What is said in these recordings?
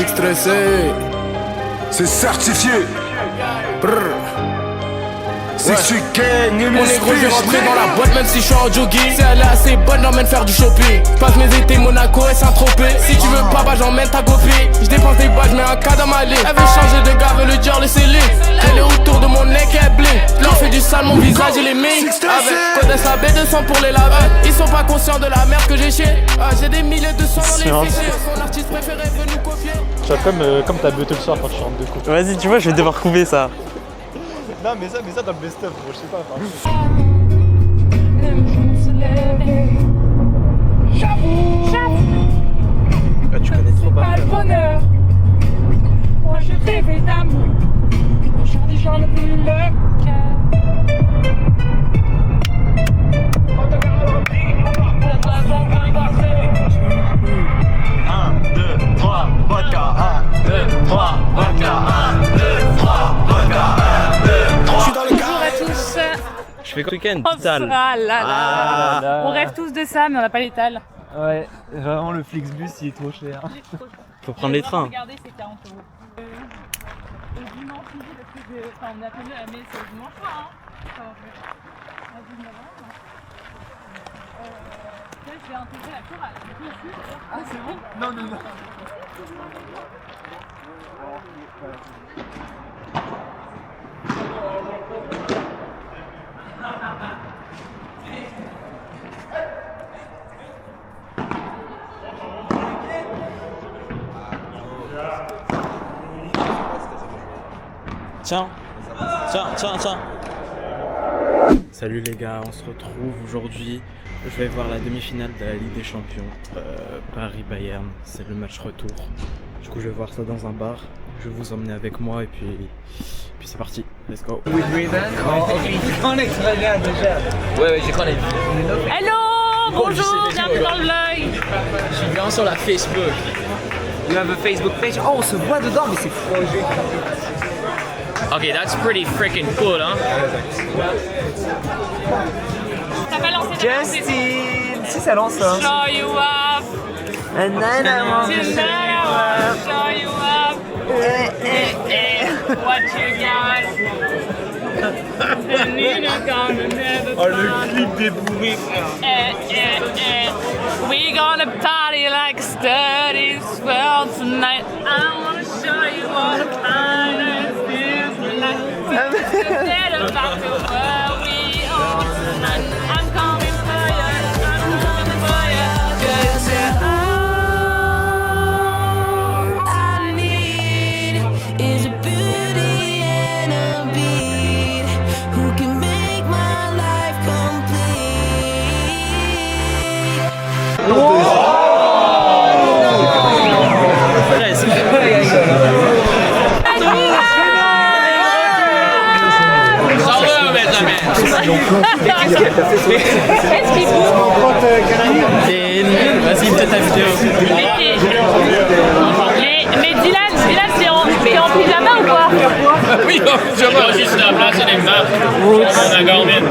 musique stressée. C'est certifié. Brrr. C'est celui gang et Mon négro, je vais rentrer dans la boîte même si je suis en jogging. Si elle est assez bonne, j'emmène faire du shopping. Passe mes étés Monaco et Saint-Tropez. Si tu veux pas, bah j'emmène ta copine. Je dépense des balles, j'mets un cas dans ma ligne. Elle veut changer de gars, veut le dire, le scellé. Elle est autour de mon neck, elle bling. Leur fait du sale, mon visage il est mix. Avec Codes AB 200 pour les laver. Ils sont pas conscients de la merde que j'ai chier. J'ai des milliers de sang dans les fichiers. Son artiste préféré veut nous copier. Tu vois, comme t'as buté le soir quand tu rentres de coups. Vas-y, tu vois, je vais devoir couper ça. Non, mais ça dans le best-of, gros, je sais pas. Ah, tu connais trop pas le bonheur. Moi je rêvais d'amour. Aujourd'hui j'en ai plus le cœur. 1, 2, 3, vodka. 1, 2, 3, vodka. 1, 2, 3, vodka. 1, 2, 3. Bonjour à tous. Je fais quoi le week-end? Oh, Vital. ah là là. On rêve tous de ça, mais on n'a pas l'étal. Ouais, vraiment le Flixbus il est trop cher. Faut prendre les trains. Regardez, c'est 40 €. Le dimanche midi, parce que on a tenu à la messe le dimanche soir. À 19h. Là, je vais intégrer la chorale. Ah, c'est bon? Non, non, non. Tiens. Salut les gars, on se retrouve aujourd'hui. Je vais voir la demi-finale de la Ligue des Champions. Paris-Bayern, c'est le match retour. Du coup, je vais voir ça dans un bar. Je vais vous emmener avec moi et puis c'est parti. Let's go. Tu connais très bien déjà. Ouais, je connais. Hello, bonjour, bienvenue dans le vlog. Je suis bien sur la Facebook. You have a Facebook page. Oh, on se voit dedans, mais c'est projet. Okay, that's pretty freaking cool, hein? T'as pas lancé Justin, si ça lance ça. Show you up. Tonight I want to show you up. What you got? Oh, le clip des bourrés, frère. We gonna party like studies well tonight. I wanna show you what a kind of feels like. Forget about the world we are tonight. I'm coming for you. I'm coming for you. 'Cause you're all I need is a beauty and a beat who can make my life complete. Est-ce qu'il bouge? Vas-y, peut-être ta vidéo. Mais Dylan, t'es en pyjama ou quoi? Oui, je vois juste la place des maps. On a Garmin.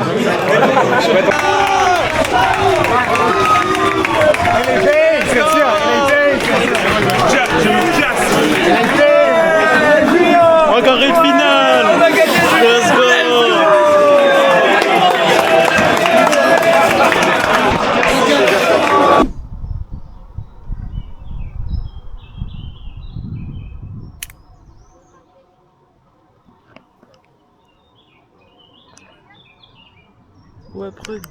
Encore une finale. Let's go. Ouais, preuve.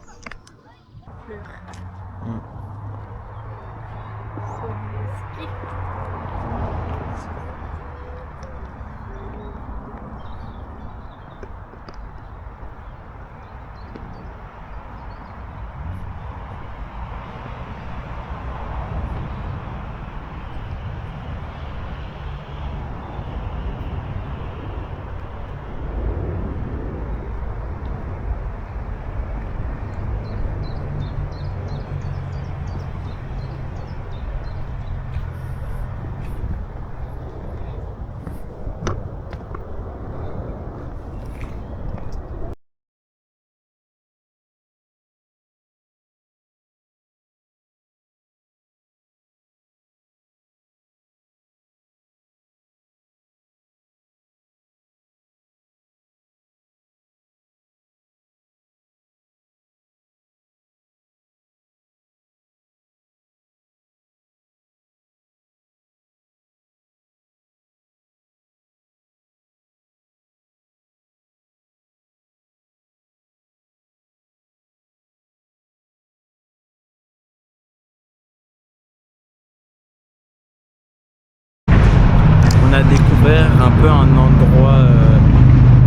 faire un peu un endroit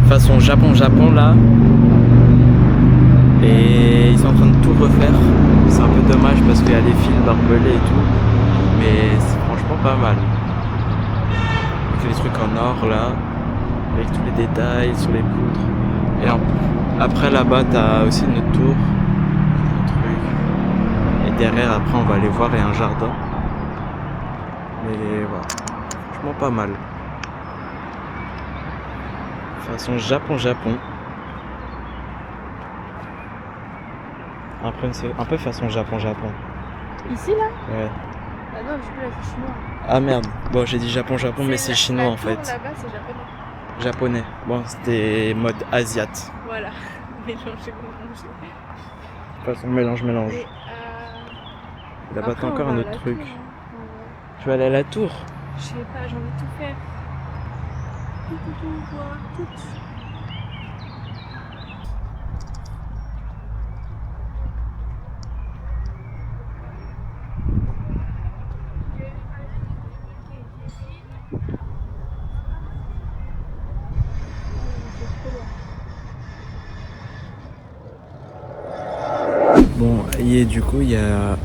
façon Japon là. Et ils sont en train de tout refaire. C'est un peu dommage parce qu'il y a les fils barbelés et tout. Mais c'est franchement pas mal. Avec les trucs en or là. Avec tous les détails sur les poutres. Et après là-bas t'as aussi une autre tour. Un truc. Et derrière après on va aller voir, il y a un jardin. Mais voilà. Franchement pas mal. Façon Japon. Un peu façon Japon. Ici là? Ouais. Ah non, je peux la chinois. Ah merde. Bon, j'ai dit Japon, mais c'est chinois en fait. Là-bas, c'est japonais. Japonais. Bon, c'était mode asiate. Voilà. Mélanger. Façon mélange. Et, Là-bas, t'as encore un autre truc. Tour, hein. Tu vas aller à la tour? Je sais pas, j'ai envie de tout faire. Tout voir, tout. Bon, et du coup, il y a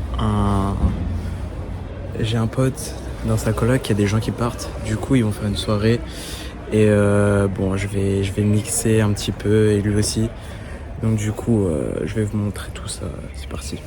j'ai un pote dans sa coloc, il y a des gens qui partent. Du coup, ils vont faire une soirée. Et bon, je vais mixer un petit peu et lui aussi. Donc du coup, je vais vous montrer tout ça. C'est parti.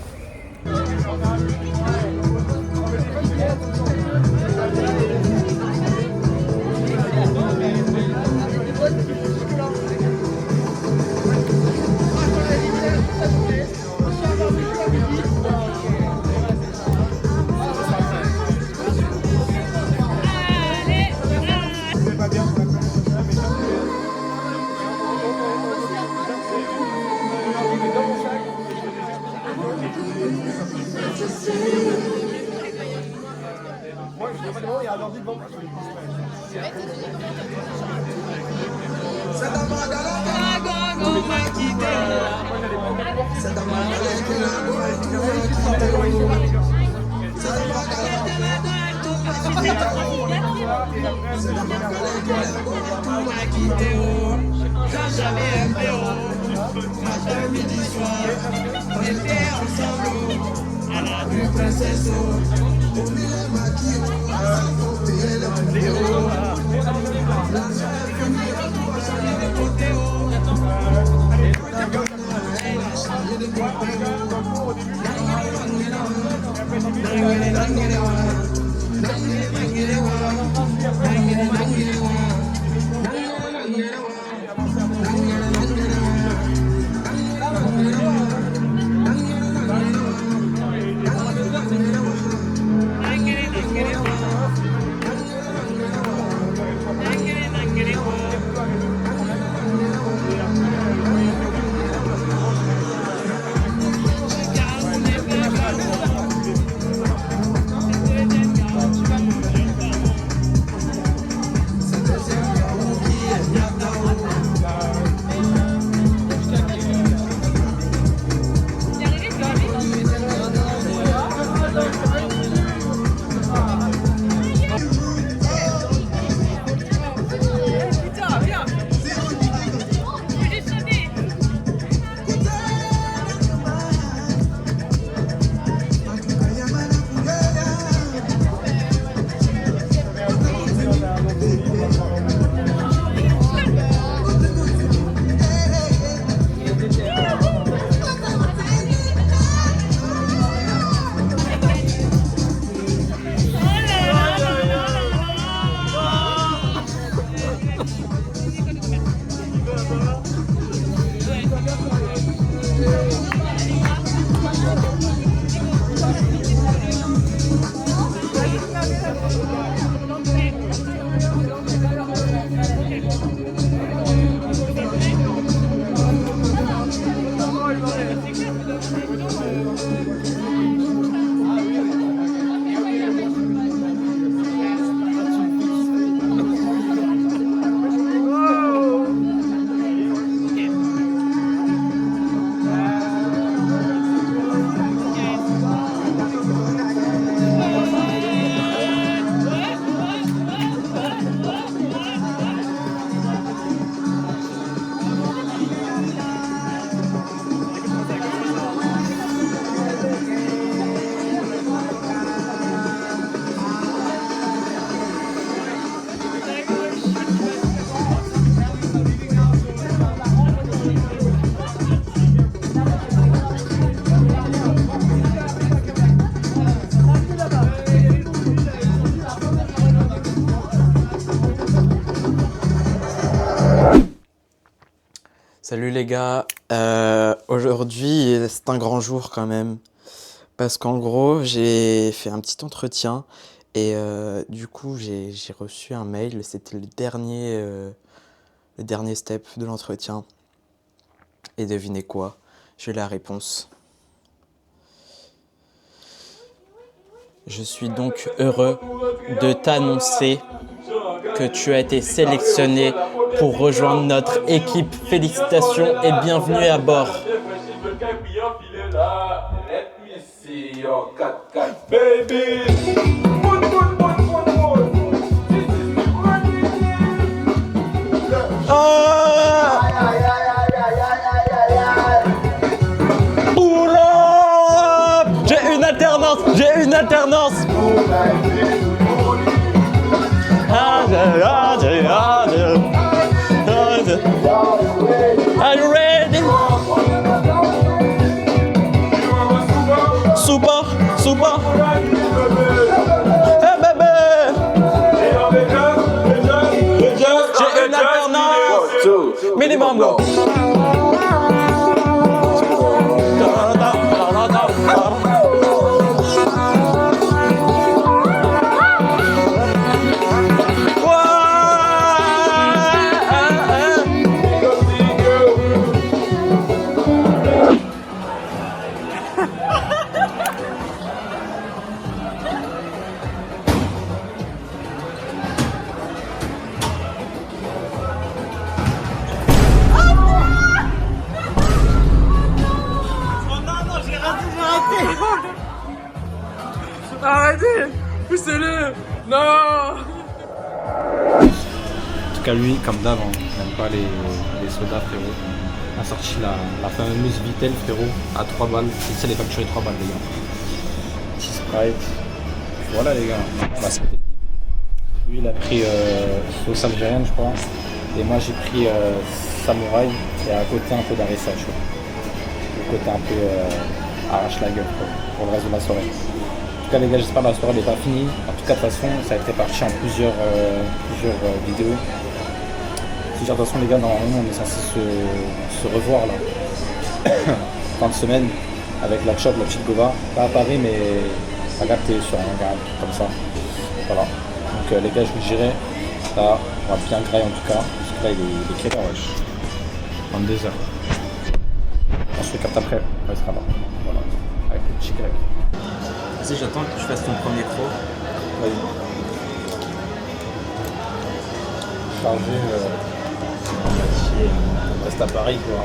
Salut les gars, aujourd'hui c'est un grand jour quand même, parce qu'en gros j'ai fait un petit entretien et du coup j'ai reçu un mail, c'était le dernier step de l'entretien. Et devinez quoi, j'ai la réponse. Je suis donc heureux de t'annoncer que tu as été sélectionné pour rejoindre notre équipe. Félicitations et bienvenue à bord. J'ai une alternance. Are you ready? Super. Hey bébé. J'ai une alternance. Minimum go. Arrêtez! Poussez-le! Non! En tout cas, lui, comme d'hab, on n'aime pas les sodas, frérot. On a sorti la fameuse Vitel, frérot, à 3 balles. Et ça, les facturé 3 balles, les gars. Petit Sprite. Voilà, les gars. Bah, lui, il a pris sauce algérienne, je crois. Et moi, j'ai pris samouraï et à côté un peu d'harissa, tu vois. Le côté un peu arrache la gueule, quoi, pour le reste de la soirée. En tout cas les gars, j'espère que la soirée n'est pas finie. En tout cas de toute façon ça a été parti en plusieurs vidéos. De toute façon les gars, normalement on est censé se revoir là fin de semaine avec la Chop, la petite Gova. Pas à Paris mais à capter sur un truc comme ça. Voilà. Donc les gars, je vous dirai, là on va bien grailler en tout cas. Parce que là il est quelle heure, wesh? 22h. On se capte après, on sera là. Voilà. Avec le petit grec. Vas-y, j'attends que tu fasses ton premier croc. Vas-y. Chargé. On reste à Paris quoi.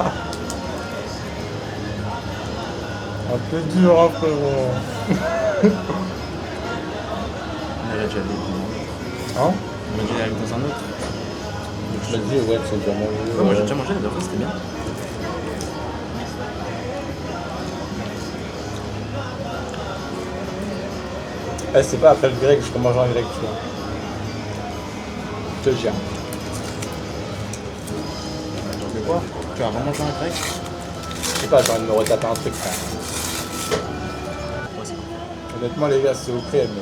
Ah. Un peu dur hein, frérot. On aurait déjà allé. Hein? On aurait déjà allé dans un autre. Je l'ai dit, ouais, c'est déjà mangé. Ouais, moi j'ai déjà mangé la dernière fois, c'était bien. Eh, c'est pas après le grec, je peux manger un grec, tu vois. Je te le jure. De quoi? Tu vas vraiment manger un grec? Je sais pas, j'ai envie de me retaper un truc, frère. Honnêtement, les gars, c'est au crème.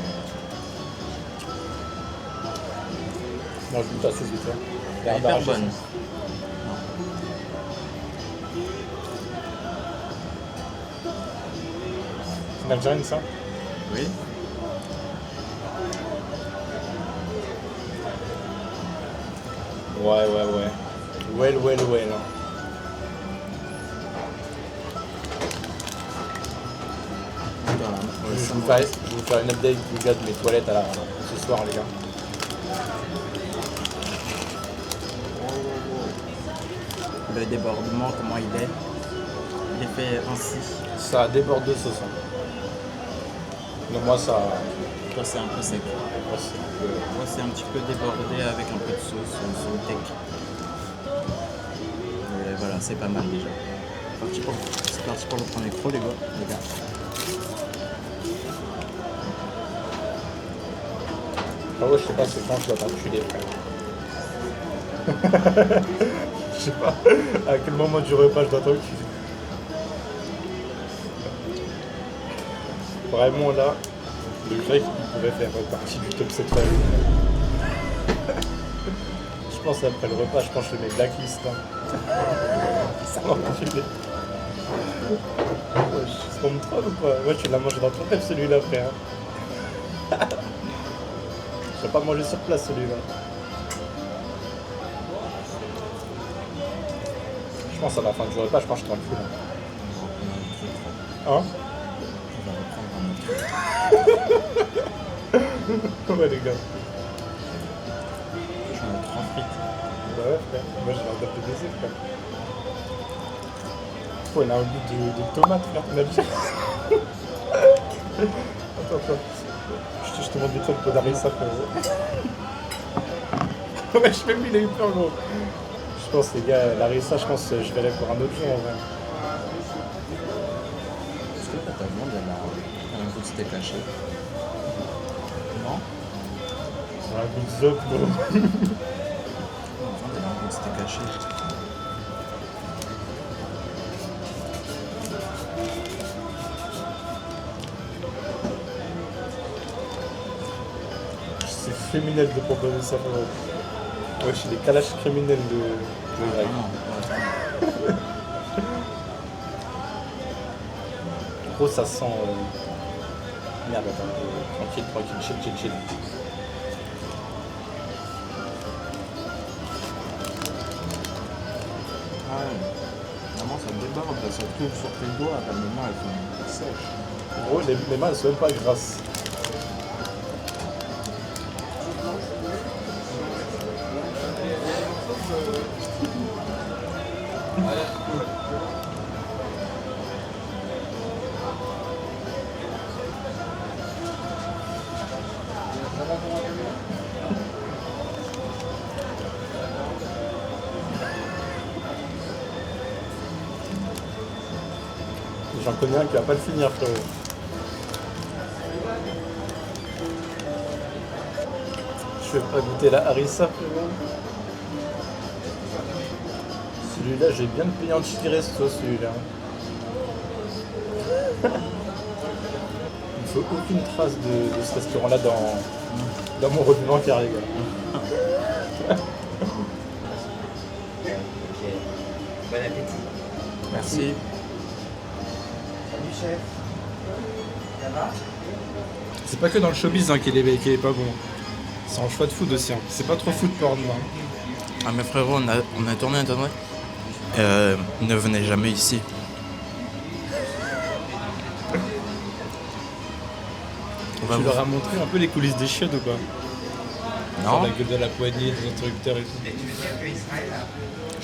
Moi, je goûte à sauce vite fait. Elle est hyper bonne. C'est une algérienne, ça? Oui. Ouais. Well. Hein. Je vais vous faire une update du gars de mes toilettes ce soir, les gars. Le débordement, comment il est? Il est fait ainsi. Ça déborde de sauce. Hein. Donc moi, ça... Toi, c'est un peu sec. Moi, c'est un petit peu débordé avec un peu de sauce sur le tech. Et voilà, c'est pas mal déjà. C'est parti pour le premier croc, les gars. Ah ouais, je sais pas, c'est quand je dois t'enculer, frère. Je sais pas à quel moment du repas je dois t'enculer. Vraiment là, le grec il pouvait faire partie du top 7 famille. Je pense après le repas, je pense que je mets blacklist. Ça m'a enculé. C'est qu'on me troll ou quoi? Ouais, tu l'as mangé dans ton rêve celui-là, frère. Je vais pas manger sur place celui-là. Je pense à la fin du repas, je pense que je te rends le fou là. Hein? Ouais les gars. Je me prends frites. Bah ouais frère, moi je vais regarder le baiser frère. Oh il a un goût de tomate frère, tu m'as dit. Attends. Je te montre vite fait le pot d'harissa frère. Ouais je même il a eu peur gros. Je pense les gars, l'harissa je pense que je vais aller pour un autre jour en vrai. Est-ce que ta viande elle a un goût de steak haché? Non? C'est un goût de zop gros. La viande elle a un goût de steak haché. C'est criminel de proposer ça frère. Ouais, je suis des calages criminels de Greg. Gros, ça sent. Merde, attends. Tranquille, chill. Ah ouais. Vraiment ça me déborde, là, ça tombe sur tes doigts, là, mes mains elles sont sèches. Gros, les mains elles sont même pas grasses. J'en connais un qui va pas le finir frérot. Je vais pas goûter la harissa frérot. Celui-là j'ai bien payé en ticket resto celui-là. Il ne faut aucune trace de ce restaurant là dans mon revenu bancaire les gars. Bon appétit. Merci. Salut chef. Ça va? C'est pas que dans le showbiz hein, qu'il est pas bon. C'est en choix de food aussi. Hein. C'est pas trop food porn là. Ah mais frérot, on a tourné internet. Ne venez jamais ici. Tu leur as montré un peu les coulisses des chiottes ou pas? Non. La gueule de la poignée, des interrupteurs et tout.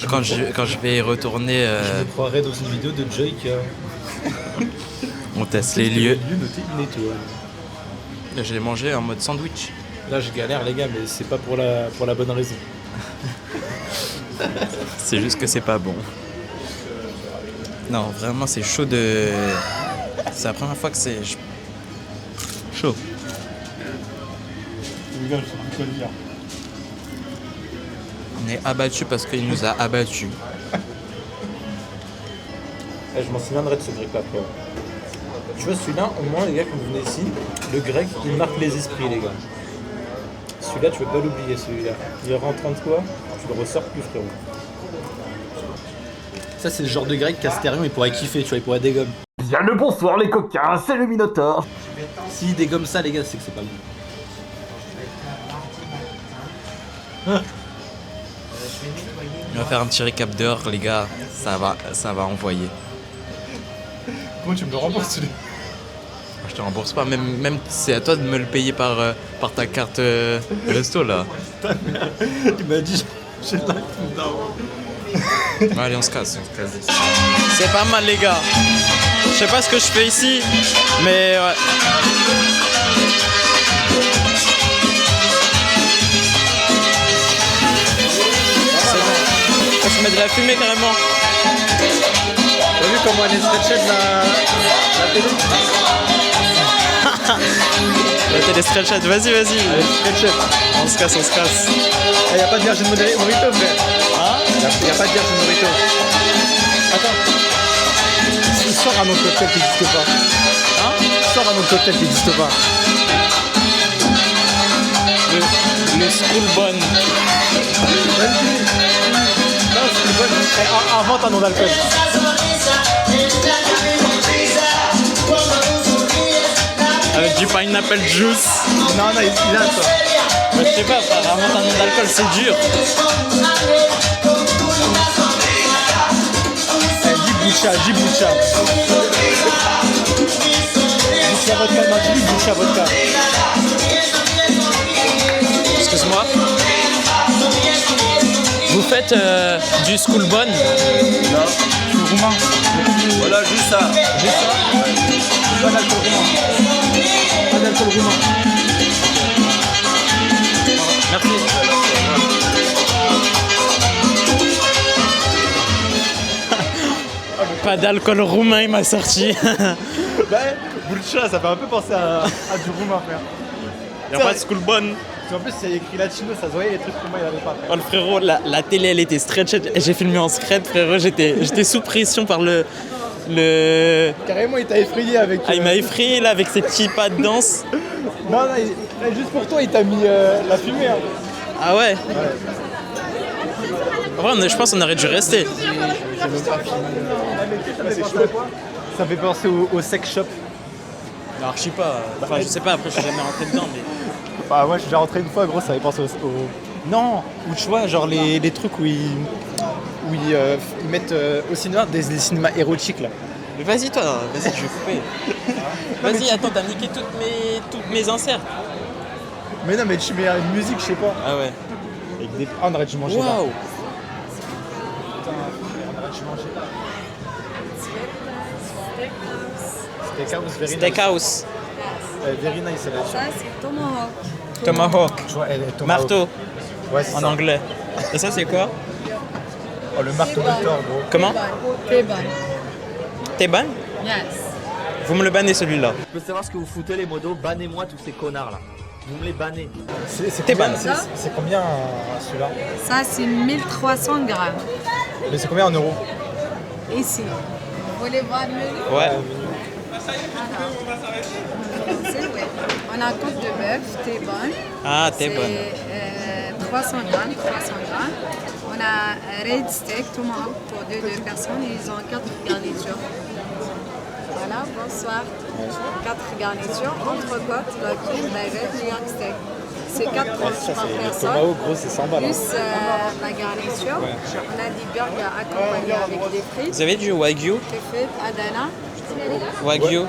Quand je vais y retourner, Je me croirais dans une vidéo de Joy qui a on teste les lieux. noté une étoile. Je l'ai mangé en mode sandwich. Là je galère les gars mais c'est pas pour la bonne raison. C'est juste que c'est pas bon. Non, vraiment c'est chaud de... C'est la première fois que c'est... Chaud. Les gars je sais plus quoi dire. On est abattu parce qu'il nous a abattus. Je m'en souviendrai de ce grec là frère. Tu vois celui-là au moins les gars quand vous venez ici, le grec il marque les esprits les gars. Celui-là tu peux pas l'oublier celui-là. Il rentre en toi, tu le ressors plus frérot. Ça c'est le genre de grec qu'Astérion il pourrait kiffer, tu vois, il pourrait dégommer. Bien le bonsoir les coquins, c'est le Minotaure. S'il dégomme ça les gars c'est que c'est pas bon. On va faire un petit récap d'heure les gars. Ça va envoyer. Comment tu me le rembourses celui-là? Je te rembourse pas, même c'est à toi de me le payer par ta carte resto là. Il m'a dit j'ai de la Allez on se casse. C'est pas mal les gars. Je sais pas ce que je fais ici, mais ouais. C'est bon. Je mets de la fumée carrément. T'as vu comment elle est stretchée de la télé? La télé stretchette, vas-y. Elle est stretchée. On se casse. Il y'a pas de Virgin Morito frère. Hein? Y'a pas de Virgin Morito. Attends. Sors un autre cocktail qui n'existe pas. Hein? Sors un autre cocktail qui n'existe pas. Le school bun. Invente un nom d'alcool. Avec du pineapple juice. Non, il a ça. Mais je sais pas, frère, invente un nom d'alcool, c'est dur. Dis Boucha. Boucha vodka, non, dis Boucha vodka. Excuse-moi. Vous faites du school bonne? Non, je suis roumain. Voilà, juste ça. Pas d'alcool roumain. Merci. Pas d'alcool roumain, il m'a sorti. Bah, Boucha, ça fait un peu penser à du roumain, frère. Y'a pas de school bonne. En plus, c'est écrit latino, ça se voyait, les trucs roumains, il avait pas. Oh le frérot, la télé elle était stretch. J'ai filmé en scred, frérot. J'étais sous pression par le. Carrément, il t'a effrayé avec. Ah, il m'a effrayé là avec ses petits pas de danse. Non, juste pour toi, il t'a mis la fumée. Hein. Ah ouais. En vrai, je pense qu'on aurait dû rester. Ça fait penser au sex shop. Alors, je sais pas. Enfin, je sais pas, après, je suis jamais rentré dedans, mais. Bah, moi, je suis déjà rentré une fois, gros, ça fait penser au. Non, ou tu vois, genre les trucs où ils mettent au cinéma des cinémas érotiques là. Mais vas-y, toi, vas-y, je vais couper. Vas-y, attends, t'as niqué toutes mes inserts. Mais non, mais tu mets une musique, je sais pas. Ah ouais. Avec des... Ah, on aurait dû manger là. Waouh. Putain, on aurait dû manger là. Steakhouse, very nice. Steakhouse. Very nice, c'est là. Ça, c'est tomahawk. Tomahawk. Tu vois, elle est tomahawk. Marteau. Ouais, c'est En ça. anglais. Et ça, c'est quoi? Oh, le marteau de Thor, gros. Comment? Teban. T'es ban? Yes. Vous me le bannez celui-là. Je veux savoir ce que vous foutez les modos, bannez-moi tous ces connards là. Vous me les bannez. C'est T'es combien, ban. c'est combien celui-là? Ça, c'est 1300 grammes. Mais c'est combien en euros? Ici. Vous voulez voir le menu? Ouais. Ouais. On a côte de bœuf, Teban. Ah, t'es bonne. C'est 300 grammes. On a red steak, tomahawk pour deux personnes. Ils ont 4 garnitures. Voilà, bonsoir. 4 garnitures, entrecôte, loquine, bavette, New York steak. C'est 4 tranches par personne. Tomahawk, gros, c'est 100 balles. Plus la garniture. On a des burgers accompagnés avec des frites. Vous avez du wagyu? Kefir, Adana. Wagyu?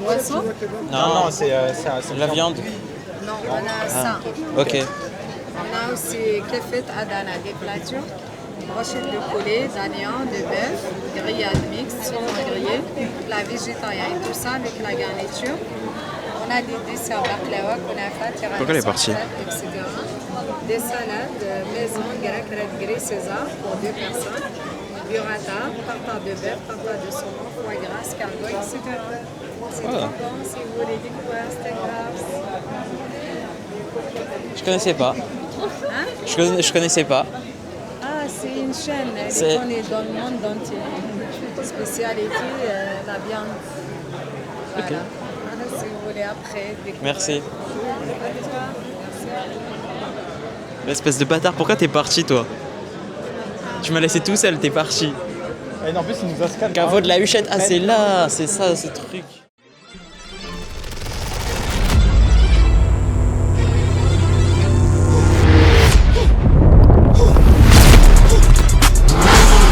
Boisson. Non, c'est La viande. Non, on a ça. Ok. On a aussi kefir, Adana, des platures. Brochette de poulet, d'oignons, de bœuf, grillade mixte, saumon grillé, la végétarienne, tout ça avec la garniture. On a des desserts baklava, kunafa, tiramisu, Pourquoi elle est partie? etc. Des salades maison, grecque, red gris, César pour 2 personnes. Burrata, tartare de bœuf, tartare de saumon, foie gras, escargot, etc. C'est trop bon si vous voulez découvrir Steakhouse. Je connaissais pas. Hein? Je connaissais pas. Ah, c'est une chaîne, elle C'est- est connue dans le monde entier. Spécialité, la viande. Voilà. Voilà, si vous voulez après. découvrir. Merci. Merci. L'espèce de bâtard, pourquoi t'es parti toi? Tu m'as laissé tout seul, t'es parti. Et en plus, il nous a scanné. Caveau de la huchette, ah c'est là, c'est ça ce truc.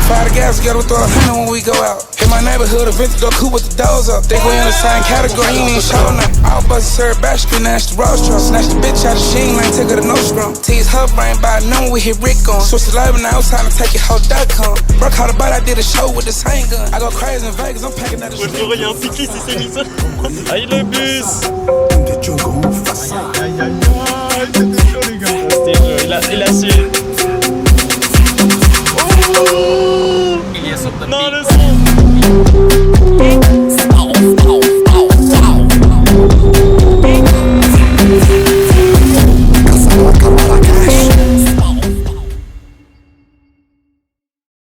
Fire the gas, get with the 100 when we go out. In my neighborhood, eventually go cool with the doors up. Think we in the same category, you ain't showing nothing. All buses serve back, snatch the road truck. Snatch the bitch out of Sheen Lane, take her to no scrum. Tease her brain by noon, we hit Rick on. Switch the live now, it's time to take your whole duck.com. Broke out the butt, I did a show with the same gun. I go crazy in Vegas, I'm packing out the shit. Il y a un cycliste, c'est ça. Aïe le bus. Aïe, aïe, aïe, c'était chaud, les gars. Il a su.